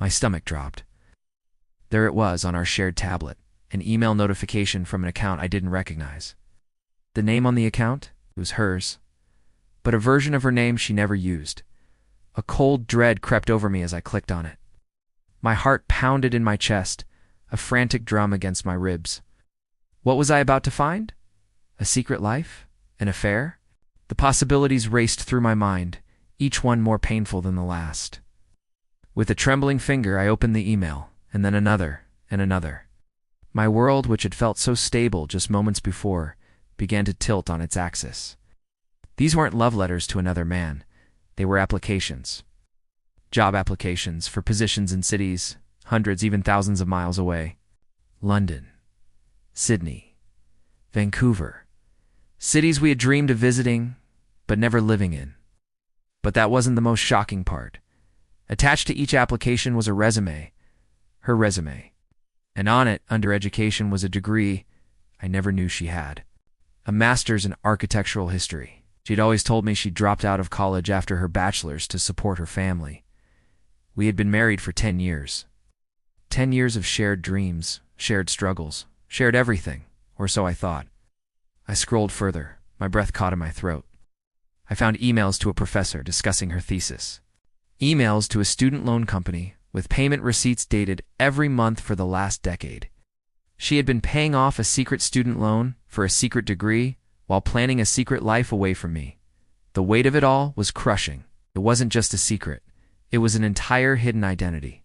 My stomach dropped. There it was on our shared tablet, an email notification from an account I didn't recognize. The name on the account? It was hers, but a version of her name she never used. A cold dread crept over me as I clicked on it. My heart pounded in my chest, a frantic drum against my ribs. What was I about to find? A secret life? An affair? The possibilities raced through my mind, each one more painful than the last. With a trembling finger, I opened the email, and then another, and another. My world, which had felt so stable just moments before, began to tilt on its axis. These weren't love letters to another man. They were applications. Job applications for positions in cities, hundreds, even thousands of miles away. London, Sydney, Vancouver. Cities we had dreamed of visiting, but never living in. But that wasn't the most shocking part. Attached to each application was a resume, her resume. And on it, under education, was a degree I never knew she had. A master's in architectural history. She'd always told me she'd dropped out of college after her bachelor's to support her family. We had been married for 10 years. 10 years of shared dreams, shared struggles, shared everything, or so I thought. I scrolled further, my breath caught in my throat. I found emails to a professor discussing her thesis. Emails to a student loan company with payment receipts dated every month for the last decade. She had been paying off a secret student loan for a secret degree while planning a secret life away from me. The weight of it all was crushing. It wasn't just a secret. It was an entire hidden identity.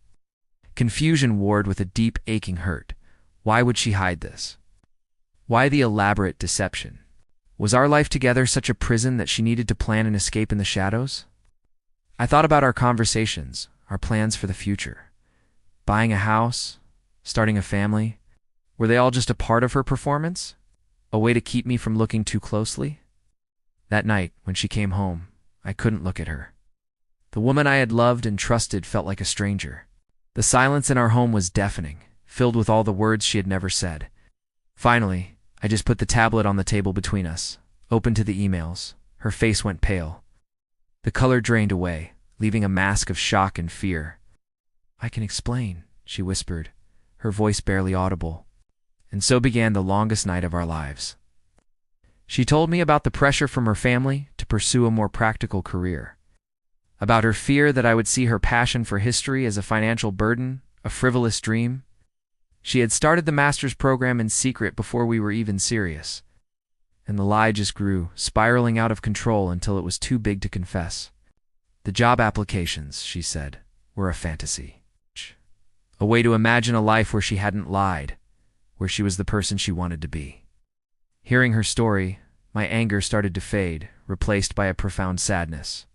Confusion warred with a deep, aching hurt. Why would she hide this? Why the elaborate deception? Was our life together such a prison that she needed to plan an escape in the shadows? I thought about our conversations, our plans for the future. Buying a house, starting a family. Were they all just a part of her performance? A way to keep me from looking too closely? That night, when she came home, I couldn't look at her. The woman I had loved and trusted felt like a stranger. The silence in our home was deafening, filled with all the words she had never said. Finally, I just put the tablet on the table between us, opened to the emails. Her face went pale. The color drained away, leaving a mask of shock and fear. "I can explain," she whispered, her voice barely audible. And so began the longest night of our lives. She told me about the pressure from her family to pursue a more practical career, about her fear that I would see her passion for history as a financial burden, a frivolous dream. She had started the master's program in secret before we were even serious, and the lie just grew, spiraling out of control until it was too big to confess. The job applications, she said, were a fantasy. A way to imagine a life where she hadn't lied, where she was the person she wanted to be. Hearing her story, my anger started to fade, replaced by a profound sadness.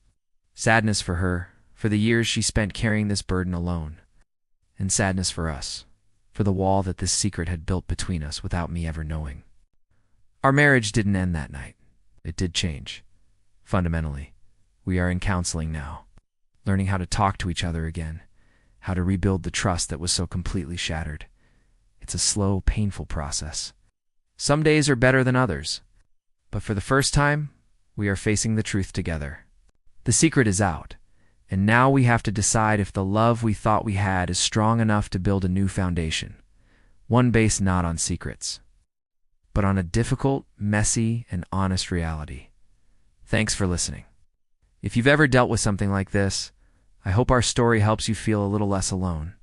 Sadness for her, for the years she spent carrying this burden alone. And sadness for us, for the wall that this secret had built between us without me ever knowing. Our marriage didn't end that night. It did change. Fundamentally, we are in counseling now, learning how to talk to each other again, how to rebuild the trust that was so completely shattered. It's a slow, painful process. Some days are better than others, but for the first time, we are facing the truth together. The secret is out, and now we have to decide if the love we thought we had is strong enough to build a new foundation, one based not on secrets, but on a difficult, messy, and honest reality. Thanks for listening. If you've ever dealt with something like this, I hope our story helps you feel a little less alone.